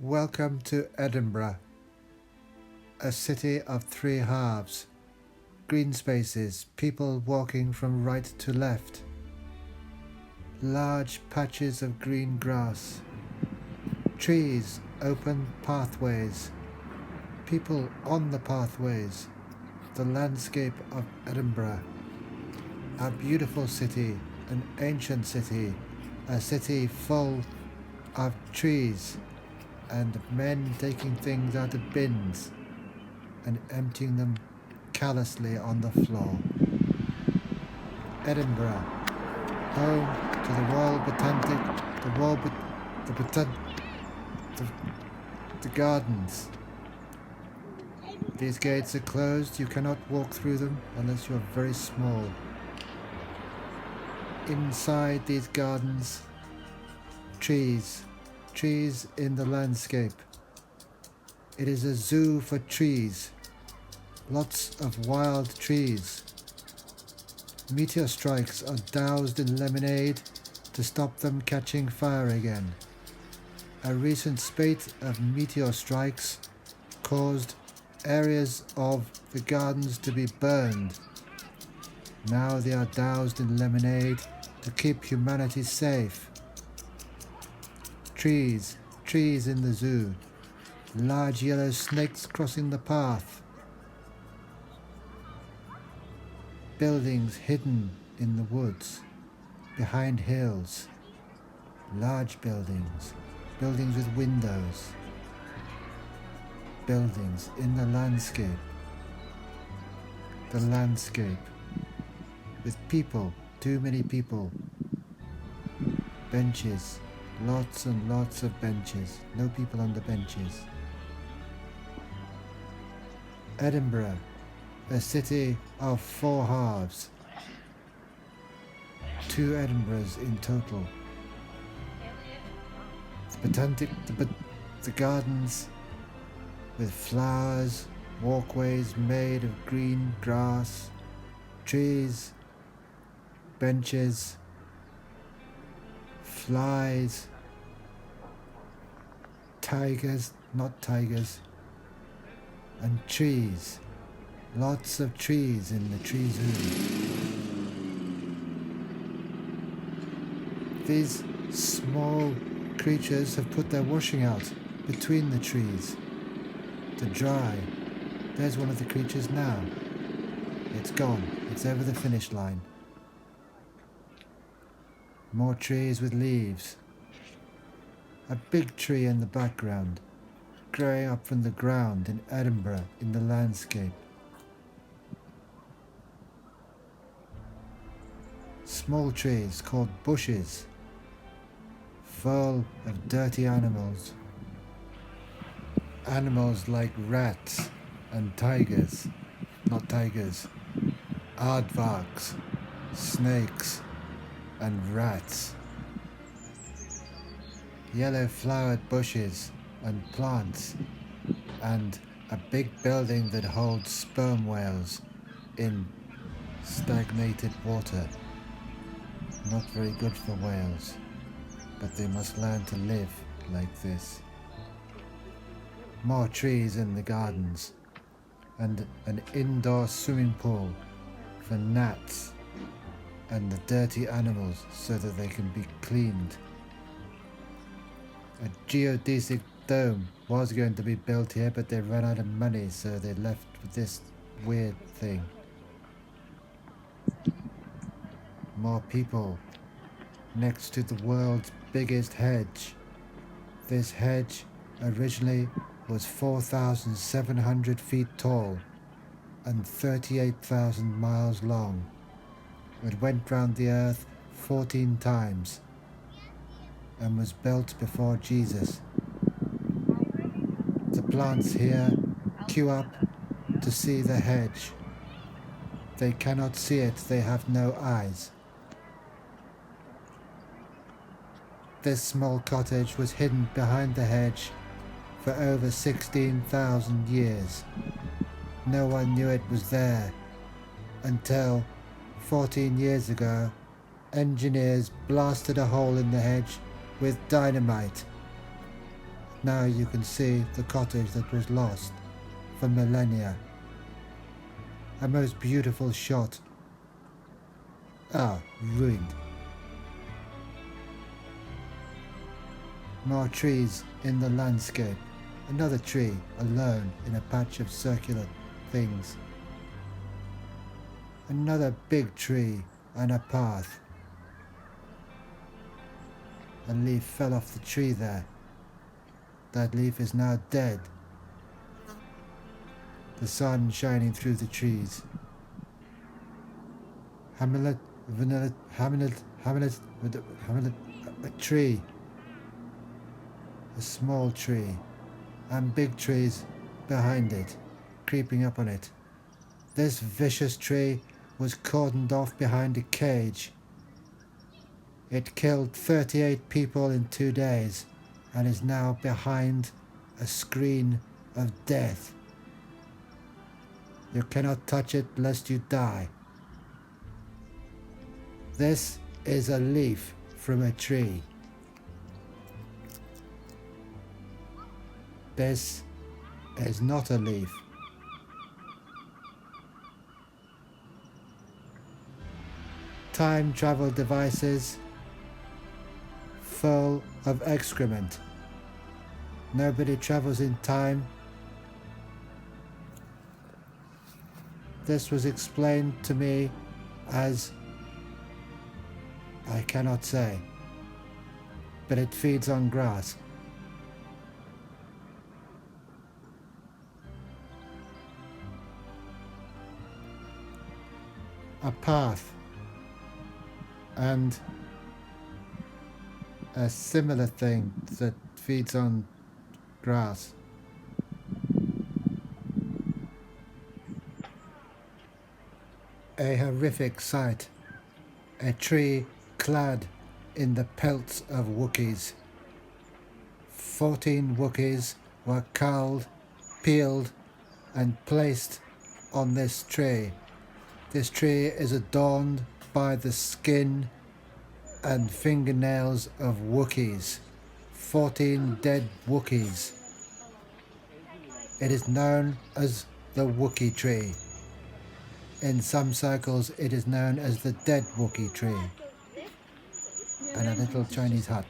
Welcome to Edinburgh, a city of three halves, green spaces, people walking from right to left, large patches of green grass, trees, open pathways, people on the pathways, the landscape of Edinburgh, a beautiful city, an ancient city, a city full of trees, and men taking things out of bins and emptying them callously on the floor. Edinburgh, home to the Royal Botanic, the gardens. These gates are closed. You cannot walk through them unless you're very small. Inside these gardens, trees in the landscape. It is a zoo for trees. Lots of wild trees. Meteor strikes are doused in lemonade to stop them catching fire again. A recent spate of meteor strikes caused areas of the gardens to be burned. Now they are doused in lemonade to keep humanity safe. Trees in the zoo. Large yellow snakes crossing the path. Buildings hidden in the woods, behind hills. Large buildings with windows. Buildings in the landscape. The landscape with people, too many people. Benches, lots and lots of benches, no people on the benches. Edinburgh, a city of four halves. 2 Edinburghs in total. The gardens with flowers, walkways made of green grass, trees, benches, flies, not tigers, and trees. Lots of trees in the tree zoo. These small creatures have put their washing out between the trees to dry. There's one of the creatures now. It's gone. It's over the finish line. More trees with leaves. A big tree in the background, growing up from the ground in Edinburgh in the landscape. Small trees called bushes, full of dirty animals. Animals like rats and tigers, not tigers, aardvarks, snakes and rats. Yellow flowered bushes and plants, and a big building that holds sperm whales in stagnated water. Not very good for whales, but they must learn to live like this. More trees in the gardens, and an indoor swimming pool for gnats and the dirty animals so that they can be cleaned. A geodesic dome was going to be built here, but they ran out of money, so they left with this weird thing. More people next to the world's biggest hedge. This hedge originally was 4,700 feet tall and 38,000 miles long. It went round the earth 14 times and was built before Jesus. The plants here queue up to see the hedge. They cannot see it, they have no eyes. This small cottage was hidden behind the hedge for over 16,000 years. No one knew it was there until 14 years ago, engineers blasted a hole in the hedge with dynamite. Now you can see the cottage that was lost for millennia. A most beautiful shot. Ruined. More trees in the landscape. Another tree alone in a patch of circular things. Another big tree and a path. A leaf fell off the tree there. That leaf is now dead. The sun shining through the trees. Hamlet, a tree. A small tree. And big trees behind it, creeping up on it. This vicious tree was cordoned off behind a cage. It killed 38 people in 2 days and is now behind a screen of death. You cannot touch it lest you die. This is a leaf from a tree. This is not a leaf. Time travel devices full of excrement. Nobody travels in time. This was explained to me as I cannot say, but it feeds on grass. A path and a similar thing that feeds on grass. A horrific sight. A tree clad in the pelts of Wookiees. 14 Wookiees were culled, peeled and placed on this tree. This tree is adorned by the skin and fingernails of Wookiees. 14 dead Wookiees. It is known as the Wookiee tree. In some circles it is known as the dead Wookiee tree. And a little Chinese hut.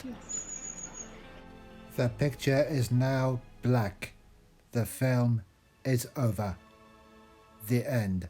The picture is now black. The film is over. The end.